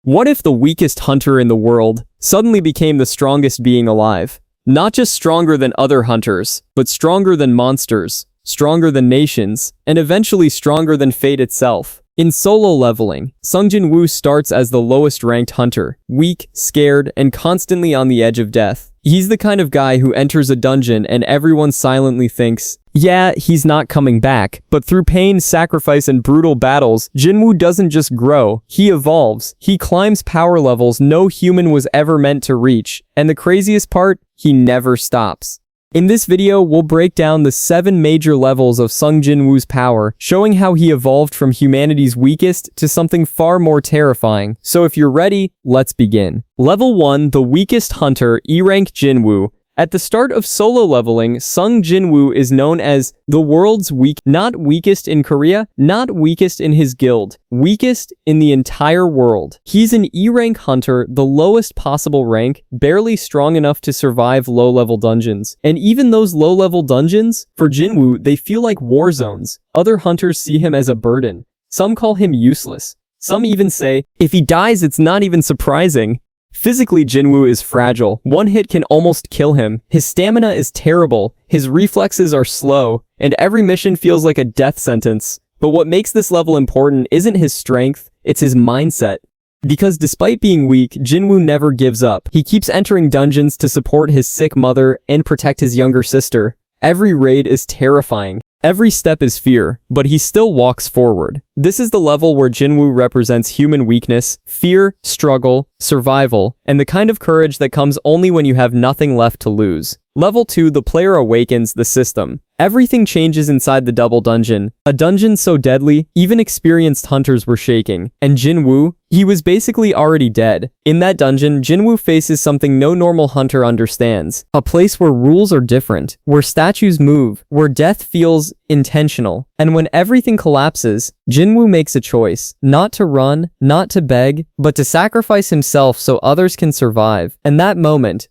What if the weakest hunter in the world suddenly became the strongest being alive? Not just stronger than other hunters, but stronger than monsters, stronger than nations, and eventually stronger than fate itself. In solo leveling, Sung Jin-Woo starts as the lowest ranked hunter, weak, scared, and constantly on the edge of death. He's the kind of guy who enters a dungeon and everyone silently thinks, yeah, he's not coming back. But through pain, sacrifice, and brutal battles, Jin-Woo doesn't just grow, he evolves. He climbs power levels no human was ever meant to reach. And the craziest part, he never stops. In this video, we'll break down the 7 major levels of Sung Jin-Woo's power, showing how he evolved from humanity's weakest to something far more terrifying. So if you're ready, let's begin. Level 1, the weakest hunter, E-rank Jin-Woo. At the start of solo leveling, Sung Jin-Woo is known as the world's not weakest in Korea, not weakest in his guild, weakest in the entire world. He's an E-rank hunter, the lowest possible rank, barely strong enough to survive low-level dungeons. And even those low-level dungeons, for Jin-Woo, they feel like war zones. Other hunters see him as a burden. Some call him useless. Some even say, if he dies, it's not even surprising. Physically, Jin-Woo is fragile. One hit can almost kill him. His stamina is terrible, his reflexes are slow, and every mission feels like a death sentence. But what makes this level important isn't his strength, it's his mindset. Because despite being weak, Jin-Woo never gives up. He keeps entering dungeons to support his sick mother and protect his younger sister. Every raid is terrifying. Every step is fear, but he still walks forward. This is the level where Jin-Woo represents human weakness, fear, struggle, survival, and the kind of courage that comes only when you have nothing left to lose. Level 2, the player awakens the system. Everything changes inside the double dungeon. A dungeon so deadly, even experienced hunters were shaking. And Jin-Woo, he was basically already dead. In that dungeon, Jin-Woo faces something no normal hunter understands. A place where rules are different, where statues move, where death feels intentional. And when everything collapses, Jin-Woo makes a choice. Not to run, not to beg, but to sacrifice himself so others can survive. And that moment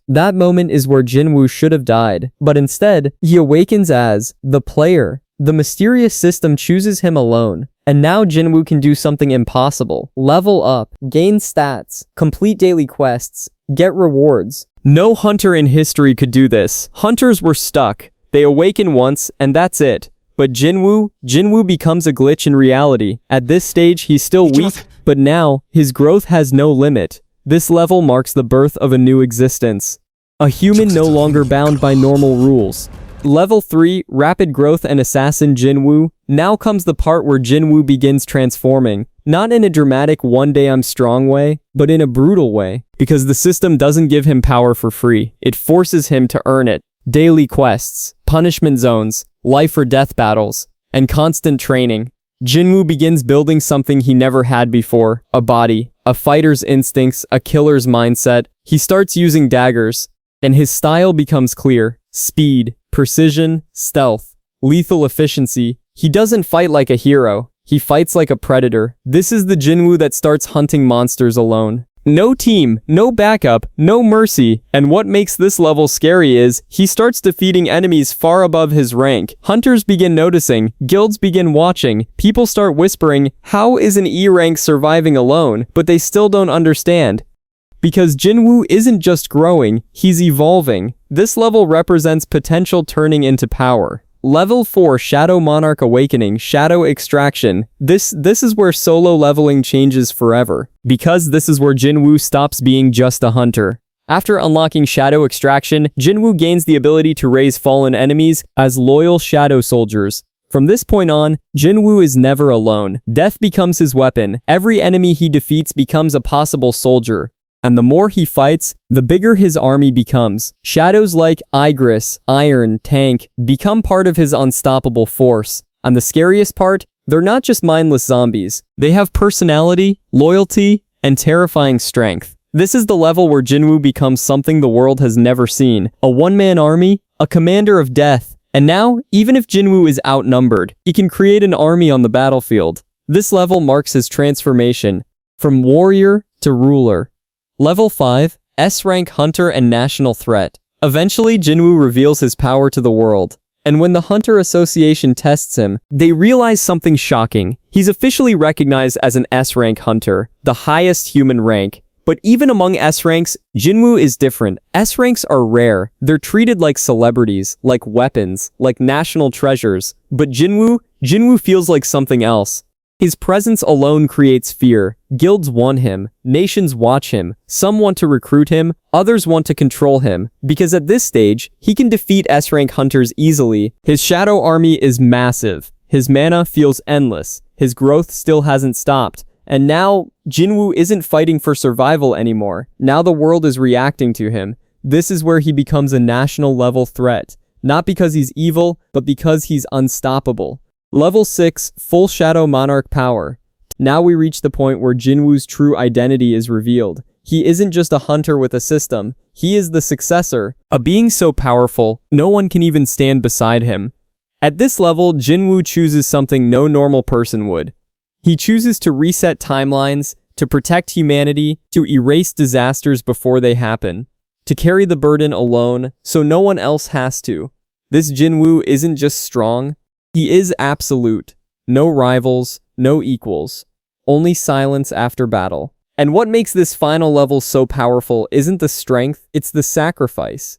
is where Jin-Woo should have died. But instead, he awakens as the player. The mysterious system chooses him alone. And now Jin-Woo can do something impossible. Level up, gain stats, complete daily quests, get rewards. No hunter in history could do this. Hunters were stuck. They awaken once, and that's it. But Jin-Woo becomes a glitch in reality. At this stage, he's still weak, but now, his growth has no limit. This level marks the birth of a new existence. A human no longer bound by normal rules. Level 3, Rapid Growth and Assassin Jin-Woo. Now comes the part where Jin-Woo begins transforming. Not in a dramatic one day I'm strong way, but in a brutal way. Because the system doesn't give him power for free. It forces him to earn it. Daily quests, punishment zones, life or death battles, and constant training. Jin-Woo begins building something he never had before. A body, a fighter's instincts, a killer's mindset. He starts using daggers, and his style becomes clear. Speed, precision, stealth, lethal efficiency. He doesn't fight like a hero. He fights like a predator. This is the Jin-Woo that starts hunting monsters alone. No team, no backup, no mercy, and what makes this level scary is, he starts defeating enemies far above his rank. Hunters begin noticing, guilds begin watching, people start whispering, how is an E-rank surviving alone? But they still don't understand. Because Jin-Woo isn't just growing, he's evolving. This level represents potential turning into power. Level 4, Shadow Monarch Awakening, Shadow Extraction. This is where solo leveling changes forever. Because this is where Jin-Woo stops being just a hunter. After unlocking Shadow Extraction, Jin-Woo gains the ability to raise fallen enemies as loyal shadow soldiers. From this point on, Jin-Woo is never alone. Death becomes his weapon. Every enemy he defeats becomes a possible soldier. And the more he fights, the bigger his army becomes. Shadows like Igris, Iron, Tank become part of his unstoppable force. And the scariest part, they're not just mindless zombies. They have personality, loyalty, and terrifying strength. This is the level where Jin-Woo becomes something the world has never seen. A one-man army, a commander of death. And now, even if Jin-Woo is outnumbered, he can create an army on the battlefield. This level marks his transformation from warrior to ruler. Level 5, S-rank Hunter and National Threat. Eventually, Jin-Woo reveals his power to the world. And when the Hunter Association tests him, they realize something shocking. He's officially recognized as an S-rank hunter, the highest human rank. But even among S-ranks, Jin-Woo is different. S-ranks are rare. They're treated like celebrities, like weapons, like national treasures. But Jin-Woo feels like something else. His presence alone creates fear. Guilds want him. Nations watch him. Some want to recruit him. Others want to control him. Because at this stage, he can defeat S-rank hunters easily. His shadow army is massive. His mana feels endless. His growth still hasn't stopped. And now, Jin-Woo isn't fighting for survival anymore. Now the world is reacting to him. This is where he becomes a national level threat. Not because he's evil, but because he's unstoppable. Level 6, Full Shadow Monarch Power. Now we reach the point where Jin-Woo's true identity is revealed. He isn't just a hunter with a system. He is the successor, a being so powerful, no one can even stand beside him. At this level, Jin-Woo chooses something no normal person would. He chooses to reset timelines, to protect humanity, to erase disasters before they happen, to carry the burden alone so no one else has to. This Jin-Woo isn't just strong, he is absolute. No rivals, no equals. Only silence after battle. And what makes this final level so powerful isn't the strength, it's the sacrifice.